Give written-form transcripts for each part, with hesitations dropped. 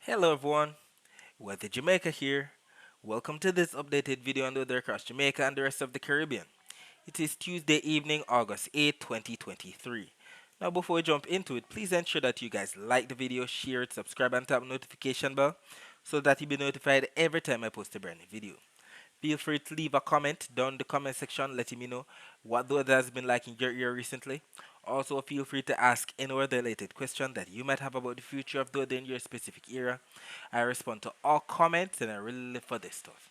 Hello everyone, Weather Jamaica here. Welcome to this updated video on the weather across Jamaica and the rest of the Caribbean. It is Tuesday evening, August 8th, 2023. Now before we jump into it, please ensure that you guys like the video, share it, subscribe and tap the notification bell so that you'll be notified every time I post a brand new video. Feel free to leave a comment down in the comment section letting me know what the weather has been like in your area recently. Also, feel free to ask any other related question that you might have about the future of the weather in your specific area. I respond to all comments and I really live for this stuff.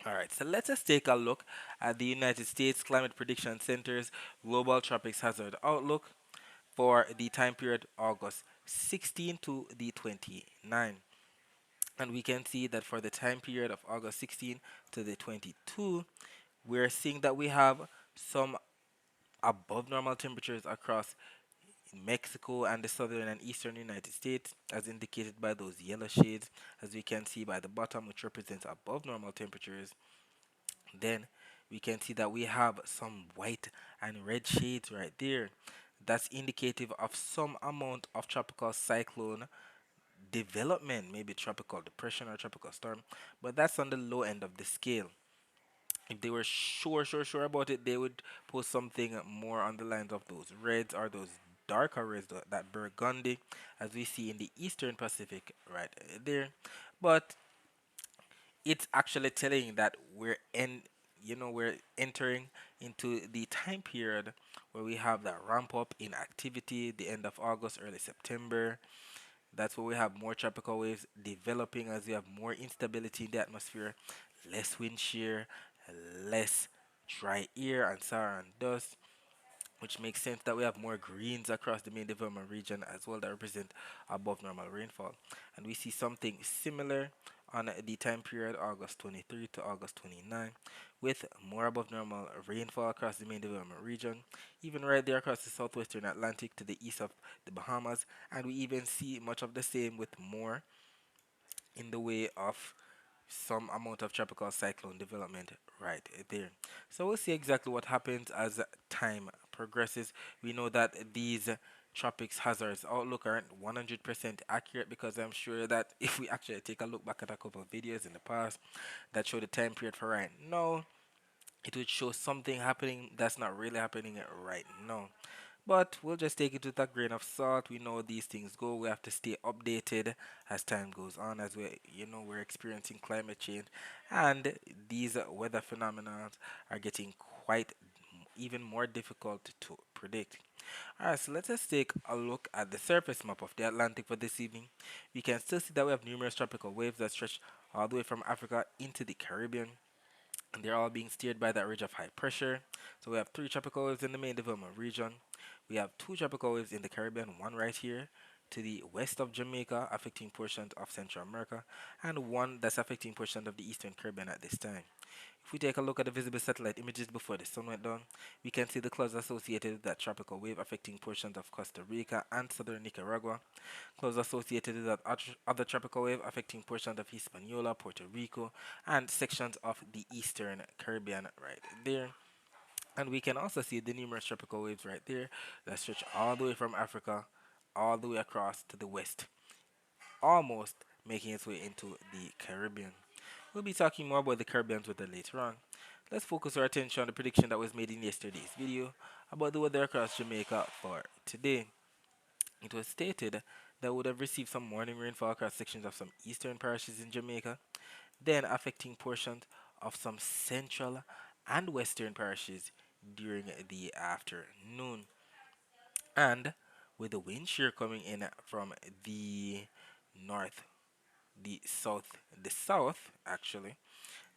Alright, so let us take a look at the United States Climate Prediction Center's Global Tropics Hazard Outlook for the time period August 16 to the 29. And we can see that for the time period of August 16 to the 22, we're seeing that we have some above normal temperatures across Mexico and the southern and eastern United States, as indicated by those yellow shades, as we can see by the bottom, which represents above normal temperatures. Then we can see that we have some white and red shades right there. That's indicative of some amount of tropical cyclone development, maybe tropical depression or tropical storm, but that's on the low end of the scale. If they were sure about it, they would post something more on the lines of those reds or those darker reds, that burgundy, as we see in the Eastern Pacific right there. But it's actually telling that we're entering into the time period where we have that ramp up in activity, the end of August, early September. That's where we have more tropical waves developing as we have more instability in the atmosphere, less wind shear, less dry air and sour and dust, which makes sense that we have more greens across the main development region as well that represent above normal rainfall. And we see something similar on the time period August 23 to August 29 with more above normal rainfall across the main development region, even right there across the southwestern Atlantic to the east of the Bahamas, and we even see much of the same with more in the way of some amount of tropical cyclone development right there. So we'll see exactly what happens as time progresses. We know that these tropics hazards outlook aren't 100% accurate because I'm sure that if we actually take a look back at a couple of videos in the past that show the time period for right now, it would show something happening that's not really happening right now. But we'll just take it with a grain of salt. We know these things go. We have to stay updated as time goes on, as we're experiencing climate change, and these weather phenomena are getting quite even more difficult to predict. Alright, so let us take a look at the surface map of the Atlantic for this evening. We can still see that we have numerous tropical waves that stretch all the way from Africa into the Caribbean, and they're all being steered by that ridge of high pressure. So we have three tropical waves in the main development region. We have two tropical waves in the Caribbean, one right here to the west of Jamaica, affecting portions of Central America, and one that's affecting portions of the Eastern Caribbean at this time. If we take a look at the visible satellite images before the sun went down, we can see the clouds associated with that tropical wave affecting portions of Costa Rica and southern Nicaragua, clouds associated with that other tropical wave affecting portions of Hispaniola, Puerto Rico, and sections of the Eastern Caribbean right there. And we can also see the numerous tropical waves right there that stretch all the way from Africa all the way across to the west, almost making its way into the Caribbean. We'll be talking more about the Caribbean's weather later on. Let's focus our attention on the prediction that was made in yesterday's video about the weather across Jamaica for today. It was stated that we would have received some morning rainfall across sections of some eastern parishes in Jamaica, then affecting portions of some central and western parishes during the afternoon. And with the wind shear coming in from the north, the south actually,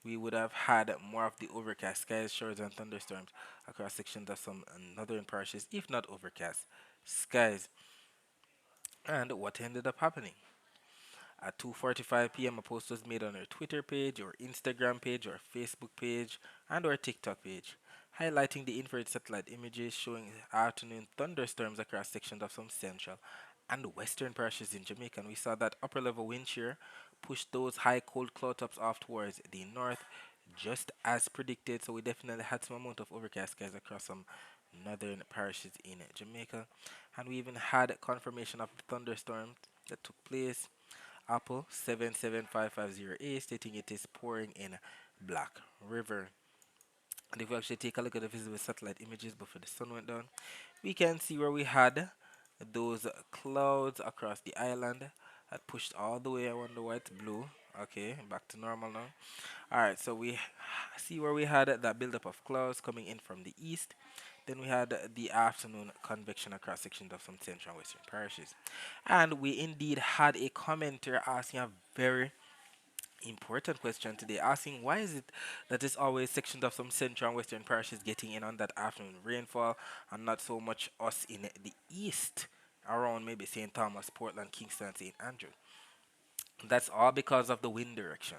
we would have had more of the overcast skies, showers, and thunderstorms across sections of some northern parishes, if not overcast skies. And what ended up happening? At 2:45 p.m., a post was made on our Twitter page, or Instagram page, or Facebook page, and our TikTok page, highlighting the infrared satellite images showing afternoon thunderstorms across sections of some central and western parishes in Jamaica. And we saw that upper level wind shear pushed those high cold cloud tops off towards the north, just as predicted. So we definitely had some amount of overcast skies across some northern parishes in Jamaica, and we even had confirmation of the thunderstorms that took place Apple 775508 stating it is pouring in Black River. And if we actually take a look at the visible satellite images before the sun went down, we can see where we had those clouds across the island that pushed all the way. I wonder why it's blue. Okay, back to normal now. Alright, so we see where we had that buildup of clouds coming in from the east. Then we had the afternoon convection across sections of some central and western parishes. And we indeed had a commenter asking a very important question today, asking why is it that it's always sections of some central and western parishes getting in on that afternoon rainfall and not so much us in the east around maybe St. Thomas, Portland, Kingston, and St. Andrew. That's all because of the wind direction.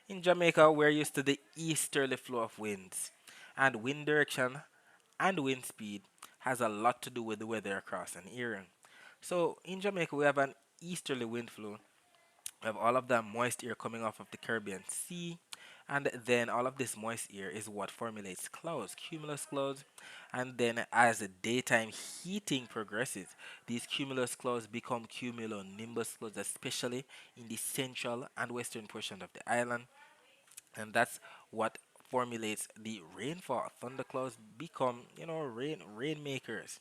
In Jamaica, we're used to the easterly flow of winds, and wind direction and wind speed has a lot to do with the weather across an area. So in Jamaica, we have an easterly wind flow. We have all of that moist air coming off of the Caribbean Sea, and then all of this moist air is what formulates clouds, cumulus clouds. And then as the daytime heating progresses, these cumulus clouds become cumulonimbus clouds, especially in the central and western portion of the island, and that's what formulates the rainfall. Thunderclouds become, rainmakers.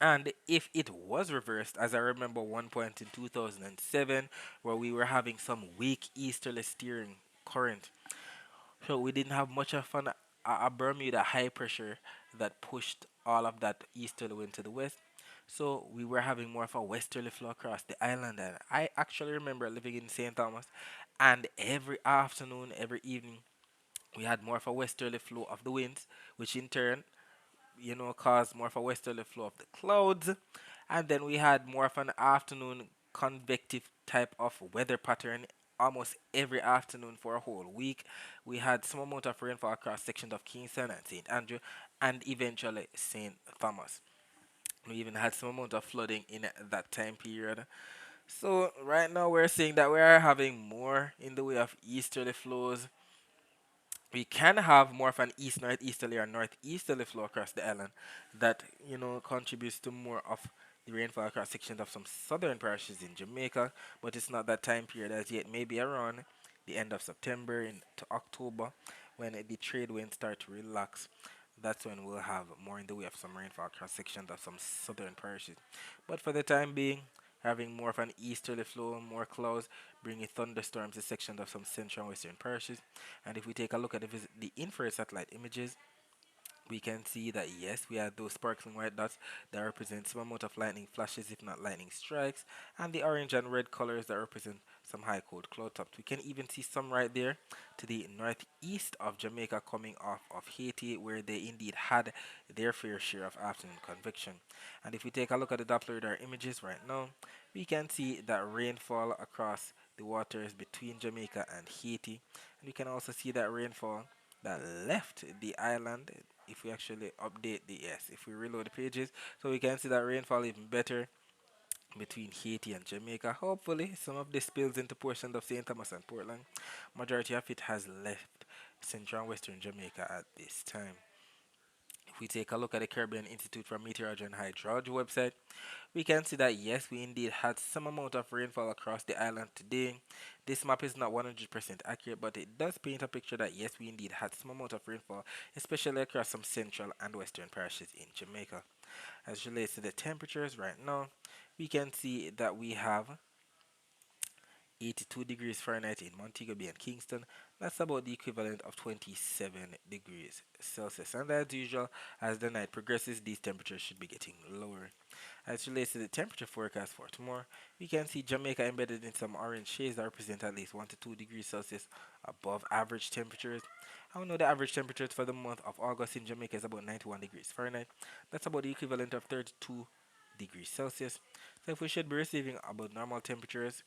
And if it was reversed, as I remember one point in 2007, where we were having some weak easterly steering current, so we didn't have much of a Bermuda high pressure that pushed all of that easterly wind to the west. So we were having more of a westerly flow across the island, and I actually remember living in St. Thomas, and every afternoon, every evening, we had more of a westerly flow of the winds, which in turn, caused more of a westerly flow of the clouds. And then we had more of an afternoon convective type of weather pattern almost every afternoon for a whole week. We had some amount of rainfall across sections of Kingston and St. Andrew and eventually St. Thomas. We even had some amount of flooding in that time period. So right now we're seeing that we are having more in the way of easterly flows. We can have more of an east northeasterly or northeasterly flow across the island that contributes to more of the rainfall across sections of some southern parishes in Jamaica, but it's not that time period as yet. Maybe around the end of September into October, when the trade winds start to relax, that's when we'll have more in the way of some rainfall across sections of some southern parishes. But for the time being, having more of an easterly flow, more clouds, bringing thunderstorms to sections of some central and western parishes. And if we take a look at the infrared satellite images, we can see that yes, we have those sparkling white dots that represent some amount of lightning flashes, if not lightning strikes, and the orange and red colors that represent some high cold cloud tops. We can even see some right there to the northeast of Jamaica coming off of Haiti, where they indeed had their fair share of afternoon convection. And if we take a look at the Doppler radar images right now, we can see that rainfall across the waters between Jamaica and Haiti, and we can also see that rainfall that left the island. If we actually update the yes, if we reload the pages, so we can see that rainfall even better between Haiti and Jamaica. Hopefully some of this spills into portions of St. Thomas and Portland. Majority of it has left central and western Jamaica at this time. If we take a look at the Caribbean Institute for Meteorology and Hydrology website, we can see that yes, we indeed had some amount of rainfall across the island today. This map is not 100% accurate, but it does paint a picture that yes, we indeed had some amount of rainfall, especially across some central and western parishes in Jamaica. As relates to the temperatures right now, we can see that we have 82 degrees Fahrenheit in Montego Bay and Kingston. That's about the equivalent of 27 degrees Celsius. And as usual, as the night progresses, these temperatures should be getting lower. As relates to the temperature forecast for tomorrow, we can see Jamaica embedded in some orange shades that represent at least 1 to 2 degrees Celsius above average temperatures. I know the average temperatures for the month of August in Jamaica is about 91 degrees Fahrenheit. That's about the equivalent of 32 degrees Celsius. So if we should be receiving about normal temperatures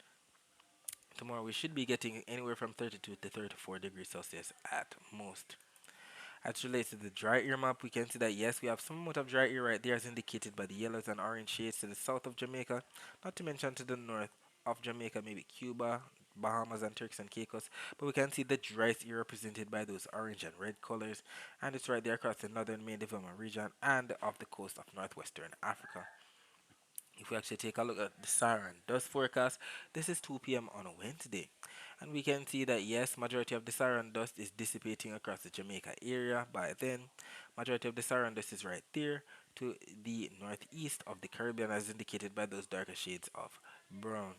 tomorrow, we should be getting anywhere from 32 to 34 degrees Celsius at most. As relates to the dry air map, we can see that yes, we have some amount of dry air right there as indicated by the yellows and orange shades to the south of Jamaica, not to mention to the north of Jamaica, maybe Cuba, Bahamas and Turks and Caicos, but we can see the driest air represented by those orange and red colors, and it's right there across the northern main development region and off the coast of northwestern Africa. If we actually take a look at the SAR and dust forecast, this is 2 p.m. on a Wednesday. And we can see that yes, majority of the SAR and dust is dissipating across the Jamaica area by then. Majority of the SAR and dust is right there to the northeast of the Caribbean as indicated by those darker shades of brown.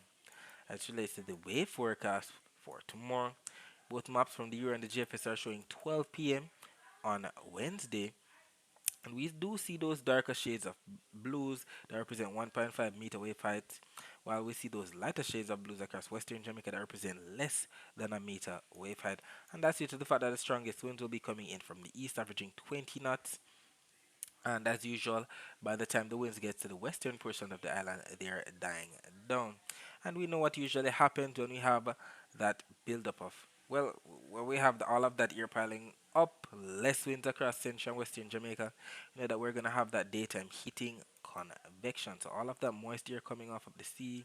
As relates to the wave forecast for tomorrow, both maps from the Euro and the GFS are showing 12 p.m. on Wednesday, and we do see those darker shades of blues that represent 1.5-meter wave height, while we see those lighter shades of blues across western Jamaica that represent less than a meter wave height. And that's due to the fact that the strongest winds will be coming in from the east, averaging 20 knots, and as usual, by the time the winds get to the western portion of the island, they're dying down. And we know what usually happens when we have that buildup of, well, when we have all of that air piling up, less winds across central and western Jamaica, you know that we're going to have that daytime heating convection. So all of that moist air coming off of the sea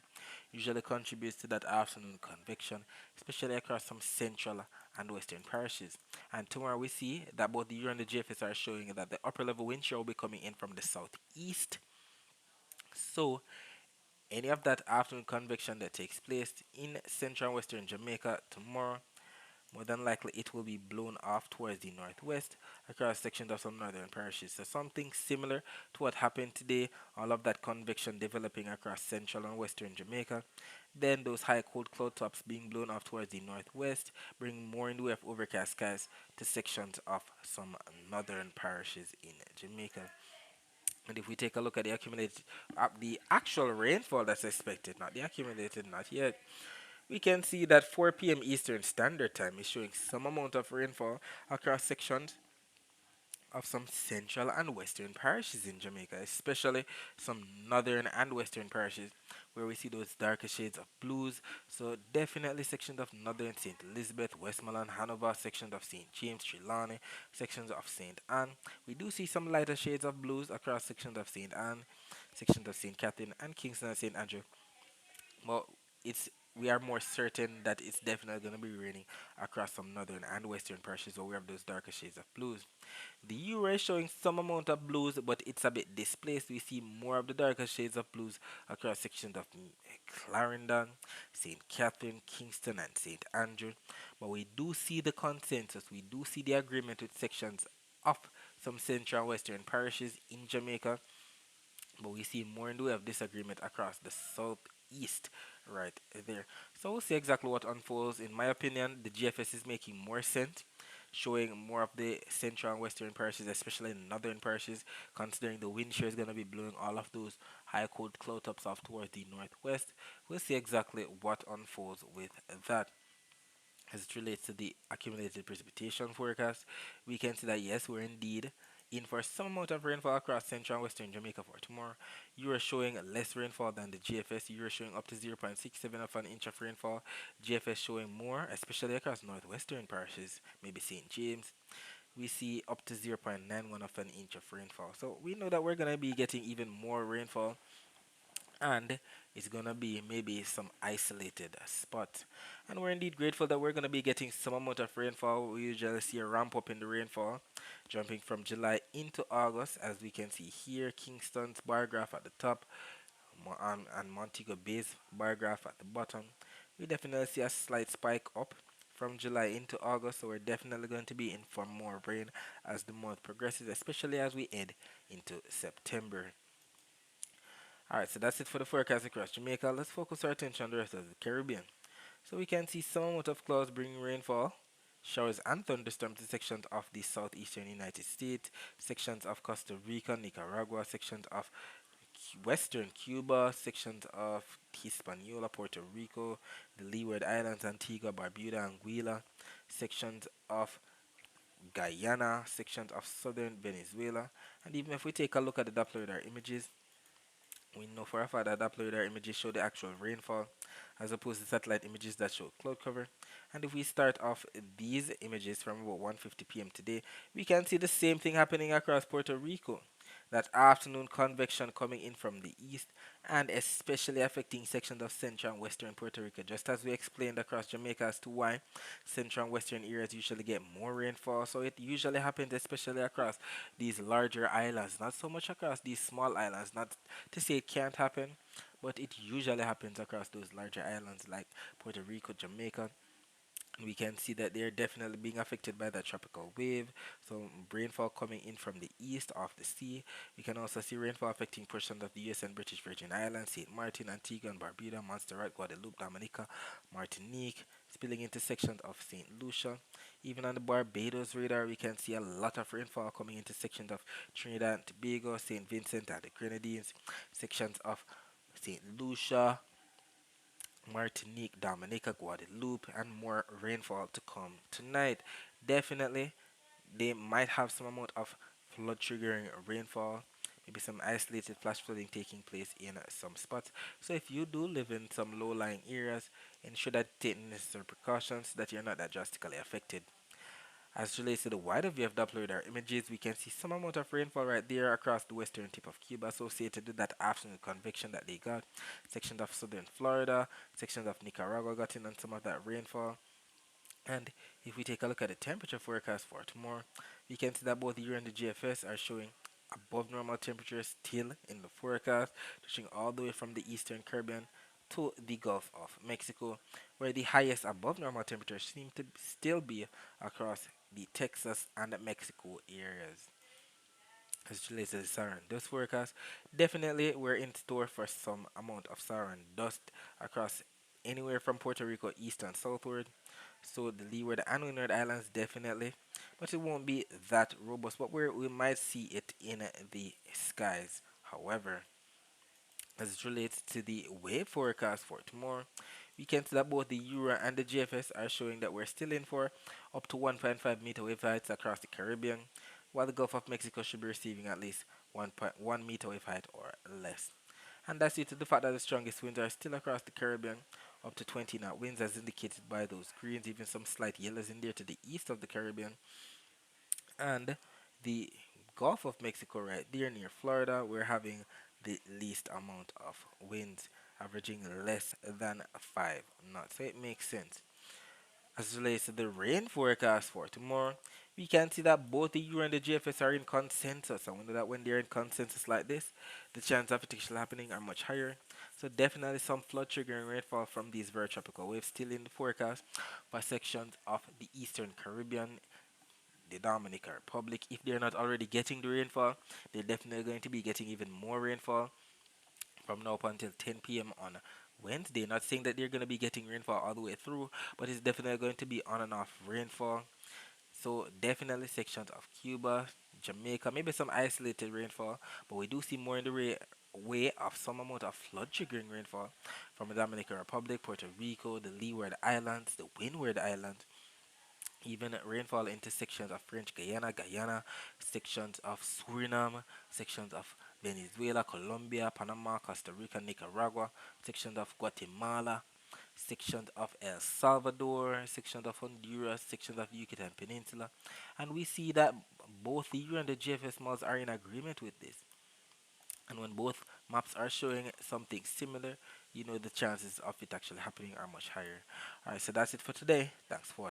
usually contributes to that afternoon convection, especially across some central and western parishes. And tomorrow we see that both the Euro and the GFS are showing that the upper level wind shear will be coming in from the southeast. So any of that afternoon convection that takes place in central and western Jamaica tomorrow, more than likely it will be blown off towards the northwest across sections of some northern parishes. So something similar to what happened today, all of that convection developing across central and western Jamaica. Then those high cold cloud tops being blown off towards the northwest, bringing more in the way of overcast skies to sections of some northern parishes in Jamaica. And if we take a look at the accumulated, the actual rainfall that's expected, not the accumulated, not yet, we can see that 4 p.m. Eastern Standard Time is showing some amount of rainfall across sections of some central and western parishes in Jamaica, especially some northern and western parishes where we see those darker shades of blues. So definitely sections of northern St. Elizabeth, Westmoreland, Hanover, sections of St. James, Trelawney, sections of St. Anne. We do see some lighter shades of blues across sections of St. Anne, sections of St. Catherine and Kingston and St. Andrew. Well, it's we are more certain that it's definitely going to be raining across some northern and western parishes where we have those darker shades of blues. The Euro is showing some amount of blues, but it's a bit displaced. We see more of the darker shades of blues across sections of Clarendon, St. Catherine, Kingston, and St. Andrew. But we do see the consensus, we do see the agreement with sections of some central and western parishes in Jamaica, but we see more in the way of disagreement across the southeast right there. So we'll see exactly what unfolds. In my opinion, the GFS is making more sense, showing more of the central and western parishes, especially in northern parishes, considering the wind shear is going to be blowing all of those high cold cloud tops off towards the northwest. We'll see exactly what unfolds with that. As it relates to the accumulated precipitation forecast, we can see that yes, we're indeed in for some amount of rainfall across central and western Jamaica for tomorrow. You are showing less rainfall than the GFS. You are showing up to 0.67 of an inch of rainfall. GFS showing more, especially across northwestern parishes, maybe St. James. We see up to 0.91 of an inch of rainfall. So we know that we're going to be getting even more rainfall, and it's gonna be maybe some isolated spot. And we're indeed grateful that we're gonna be getting some amount of rainfall. We usually see a ramp up in the rainfall, jumping from July into August, as we can see here. Kingston's bar graph at the top, and Montego Bay's bar graph at the bottom. We definitely see a slight spike up from July into August, so we're definitely going to be in for more rain as the month progresses, especially as we head into September. Alright, so that's it for the forecast across Jamaica. Let's focus our attention on the rest of the Caribbean. So we can see some amount of clouds bringing rainfall, showers and thunderstorms to sections of the southeastern United States, sections of Costa Rica, Nicaragua, sections of western Cuba, sections of Hispaniola, Puerto Rico, the Leeward Islands, Antigua, Barbuda, Anguilla, sections of Guyana, sections of southern Venezuela. And even if we take a look at the Doppler radar images, we know for a fact that Doppler radar images show the actual rainfall as opposed to satellite images that show cloud cover. And if we start off these images from about 1:50 p.m. today, we can see the same thing happening across Puerto Rico. That afternoon convection coming in from the east and especially affecting sections of central and western Puerto Rico, just as we explained across Jamaica as to why central and western areas usually get more rainfall. So it usually happens especially across these larger islands, not so much across these small islands. Not to say it can't happen, but it usually happens across those larger islands like Puerto Rico, Jamaica. We can see that they're definitely being affected by that tropical wave. So rainfall coming in from the east of the sea. We can also see rainfall affecting portions of the US and British Virgin Islands, St. Martin, Antigua and Barbuda, Montserrat, Guadeloupe, Dominica, Martinique, spilling into sections of St. Lucia. Even on the Barbados radar, we can see a lot of rainfall coming into sections of Trinidad and Tobago, St. Vincent and the Grenadines, sections of St. Lucia, Martinique, Dominica, Guadeloupe, and more rainfall to come tonight. Definitely, they might have some amount of flood triggering rainfall, maybe some isolated flash flooding taking place in some spots. So, if you do live in some low lying areas, ensure that you take necessary precautions so that you're not that drastically affected. As relates to the wider view of Doppler radar images, we can see some amount of rainfall right there across the western tip of Cuba associated with that afternoon convection that they got. Sections of southern Florida, sections of Nicaragua got in on some of that rainfall. And if we take a look at the temperature forecast for tomorrow, we can see that both the Euro and the GFS are showing above normal temperatures still in the forecast, touching all the way from the eastern Caribbean to the Gulf of Mexico, where the highest above normal temperatures seem to still be across the Texas and Mexico areas. As it relates to the Saharan dust forecast, definitely we're in store for some amount of Saharan dust across anywhere from Puerto Rico east and southward. So the Leeward and Windward Islands definitely, but it won't be that robust. But we might see it in the skies. However, as it relates to the wave forecast for tomorrow, we can see that both the Euro and the GFS are showing that we're still in for up to 1.5 meter wave heights across the Caribbean, while the Gulf of Mexico should be receiving at least 1.1 meter wave height or less. And that's due to the fact that the strongest winds are still across the Caribbean, up to 20 knot winds as indicated by those greens, even some slight yellows in there to the east of the Caribbean. And the Gulf of Mexico right there near Florida, we're having the least amount of winds, averaging less than 5 knots. So it makes sense. As it relates to the rain forecast for tomorrow, we can see that both the Euro and the GFS are in consensus. And we know that when they're in consensus like this, the chance of it actually happening are much higher. So definitely some flood triggering rainfall from these very tropical waves still in the forecast for sections of the Eastern Caribbean, the Dominican Republic. If they're not already getting the rainfall, they're definitely going to be getting even more rainfall from now up until 10 p.m. on Wednesday. Not saying that they're going to be getting rainfall all the way through, but it's definitely going to be on and off rainfall. So definitely sections of Cuba, Jamaica, maybe some isolated rainfall, but we do see more in the way of some amount of flood triggering rainfall from the Dominican Republic, Puerto Rico, the Leeward Islands, the Windward Islands, even rainfall into sections of French Guyana, sections of Suriname, sections of Venezuela, Colombia, Panama, Costa Rica, Nicaragua, sections of Guatemala, sections of El Salvador, sections of Honduras, sections of Yucatan Peninsula, and we see that both the EU and the GFS models are in agreement with this. And when both maps are showing something similar, you know the chances of it actually happening are much higher. Alright, so that's it for today. Thanks for